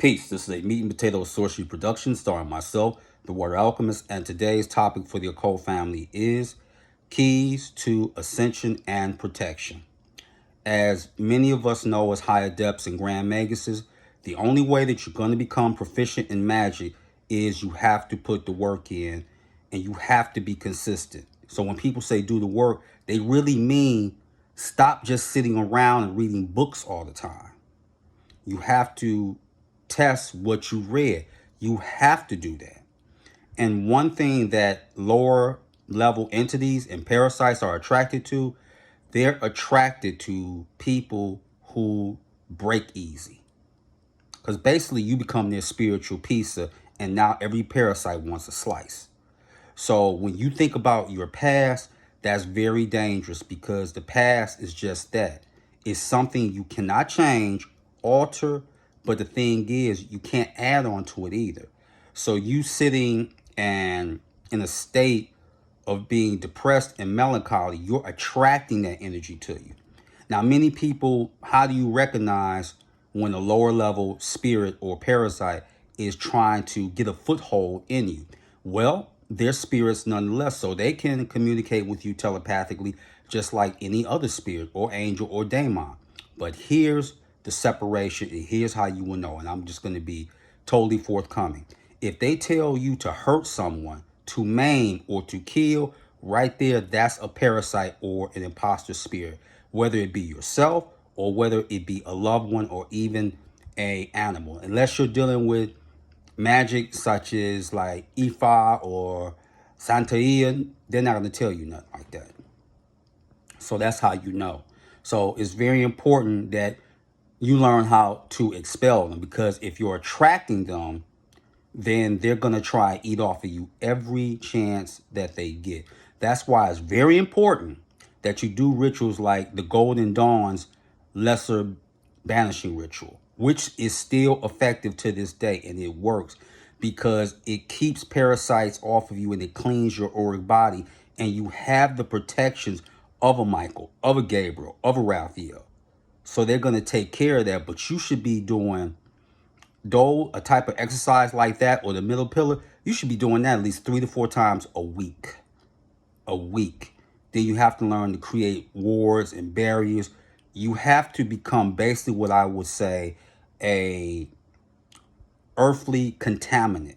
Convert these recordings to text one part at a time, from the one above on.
Peace. This is a meat and potato sorcery production starring myself, the Water Alchemist, and today's topic for the occult family is keys to ascension and protection. As many of us know as high adepts and grand maguses, the only way that you're going to become proficient in magic is you have to put the work in and you have to be consistent. So when people say do the work, they really mean stop just sitting around and reading books all the time. You have to test what you read. You have to do that. And one thing that lower level entities and parasites are attracted to, they're attracted to people who break easy. Because basically you become their spiritual pizza, and now every parasite wants a slice. So when you think about your past, that's very dangerous because the past is just that. It's something you cannot change, alter, but the thing is you can't add on to it either. So you sitting and in a state of being depressed and melancholy, you're attracting that energy to you. Now, many people, how do you recognize when a lower level spirit or parasite is trying to get a foothold in you? Well, they're spirits nonetheless, so they can communicate with you telepathically just like any other spirit or angel or daemon. But here's the separation, and here's how you will know, and I'm just going to be totally forthcoming. If they tell you to hurt someone, to maim, or to kill, right there, that's a parasite or an imposter spirit, whether it be yourself or whether it be a loved one or even a animal. Unless you're dealing with magic such as like Ifa or Santeria, they're not going to tell you nothing like that. So that's how you know. So it's very important that you learn how to expel them, because if you're attracting them, then they're going to try eat off of you every chance that they get. That's why it's very important that you do rituals like the Golden Dawn's lesser banishing ritual, which is still effective to this day, and it works because it keeps parasites off of you and it cleans your auric body, and you have the protections of a Michael, of a Gabriel, of a Raphael. So they're going to take care of that, but you should be doing a type of exercise like that, or the middle pillar. You should be doing that at least 3 to 4 times a week. Then you have to learn to create wards and barriers. You have to become basically what I would say a earthly contaminant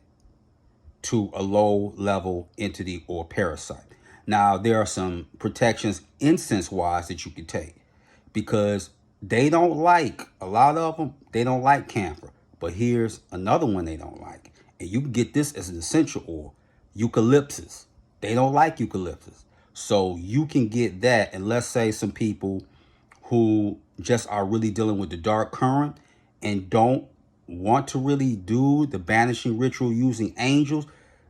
to a low level entity or parasite. Now, there are some protections incense wise that you can take, because they don't like, a lot of them, they don't like camphor. But here's another one they don't like. And you can get this as an essential oil, eucalyptus. They don't like eucalyptus. So you can get that. And let's say some people who just are really dealing with the dark current and don't want to really do the banishing ritual using angels,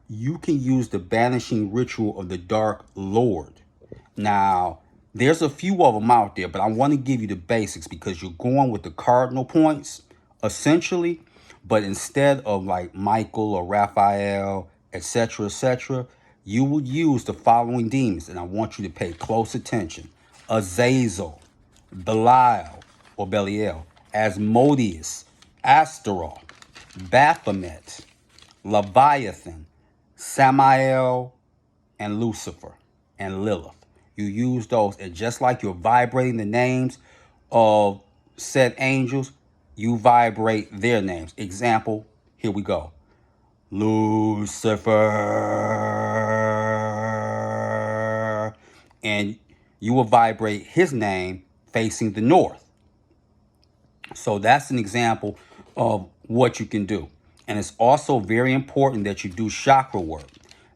you can use the banishing ritual of the Dark Lord. Now, there's a few of them out there, but I want to give you the basics because you're going with the cardinal points, essentially. But instead of like Michael or Raphael, etc., you would use the following demons, and I want you to pay close attention. Azazel, Belial or Belial, Asmodeus, Astaroth, Baphomet, Leviathan, Samael, and Lucifer, and Lilith. You use those, and just like you're vibrating the names of said angels, you vibrate their names. Example, here we go. Lucifer. And you will vibrate his name facing the north. So that's an example of what you can do. And it's also very important that you do chakra work.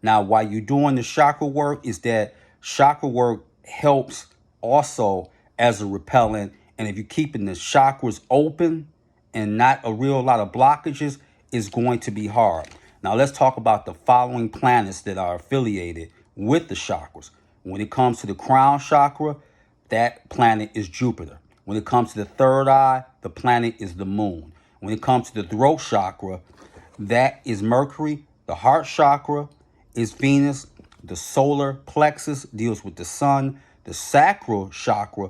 Now, while you're doing the chakra work, is that chakra work helps also as a repellent. And if you're keeping the chakras open and not a real lot of blockages, it's going to be hard. Now, let's talk about the following planets that are affiliated with the chakras. When it comes to the crown chakra, that planet is Jupiter. When it comes to the third eye, the planet is the moon. When it comes to the throat chakra, that is Mercury. The heart chakra is Venus. The solar plexus deals with the sun. The sacral chakra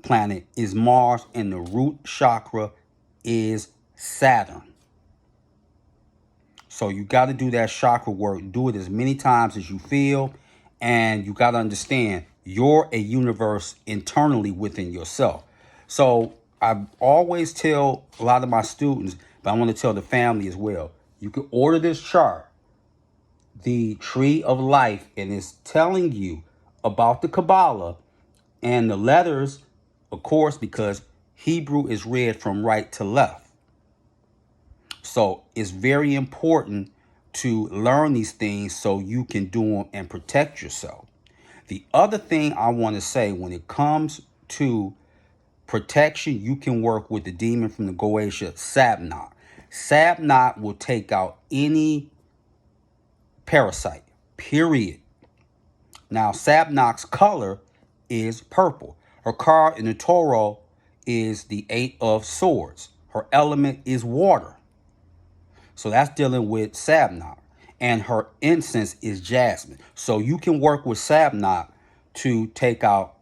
planet is Mars. And the root chakra is Saturn. So you got to do that chakra work. Do it as many times as you feel. And you got to understand you're a universe internally within yourself. So I always tell a lot of my students, but I want to tell the family as well. You can order this chart, the Tree of Life, and it's telling you about the Kabbalah and the letters, of course, because Hebrew is read from right to left. So it's very important to learn these things so you can do them and protect yourself. The other thing I want to say when it comes to protection, you can work with the demon from the Goetia, Sabnok. Sabnok will take out any parasite, period. Now, Sabnok's color is purple. Her card in the Torah is the Eight of Swords. Her element is water. So that's dealing with Sabnok. And her incense is jasmine. So you can work with Sabnok to take out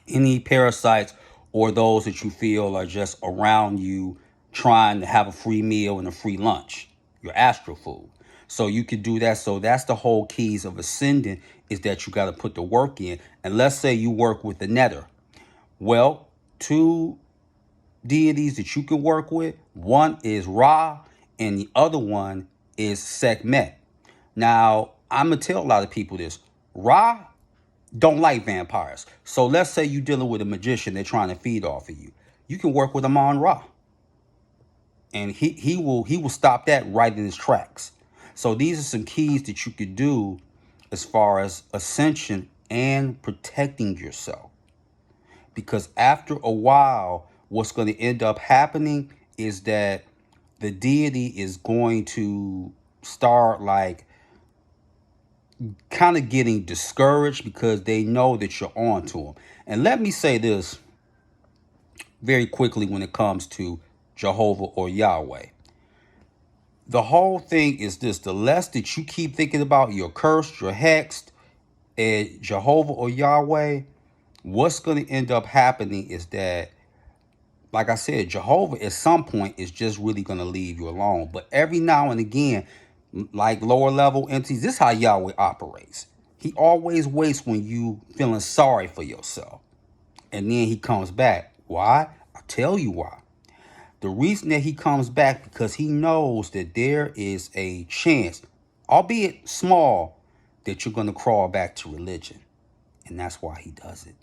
any parasites or those that you feel are just around you trying to have a free meal and a free lunch, your astral food. So you can do that. So that's the whole keys of ascending, is that you got to put the work in. And let's say you work with the netter. Well, two deities that you can work with, one is Ra and the other one is Sekhmet. Now, I'm going to tell a lot of people this. Ra don't like vampires. So let's say you're dealing with a magician, they're trying to feed off of you. You can work with Amon Ra. And he will stop that right in his tracks. So these are some keys that you could do as far as ascension and protecting yourself. Because after a while, what's going to end up happening is that the deity is going to start like kind of getting discouraged because they know that you're on to them. And let me say this very quickly when it comes to Jehovah or Yahweh. The whole thing is this: the less that you keep thinking about you're cursed, you're hexed, and Jehovah or Yahweh, what's going to end up happening is that, like I said, Jehovah at some point is just really going to leave you alone. But every now and again, like lower level entities, this is how Yahweh operates. He always waits when you feeling sorry for yourself. And then he comes back. Why? I'll tell you why. The reason that he comes back, because he knows that there is a chance, albeit small, that you're going to crawl back to religion. And that's why he does it.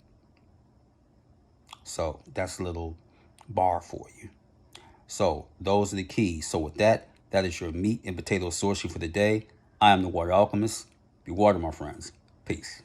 So that's a little bar for you. So those are the keys. So with that, that is your meat and potato sorcery for the day. I am the Water Alchemist. Be water, my friends. Peace.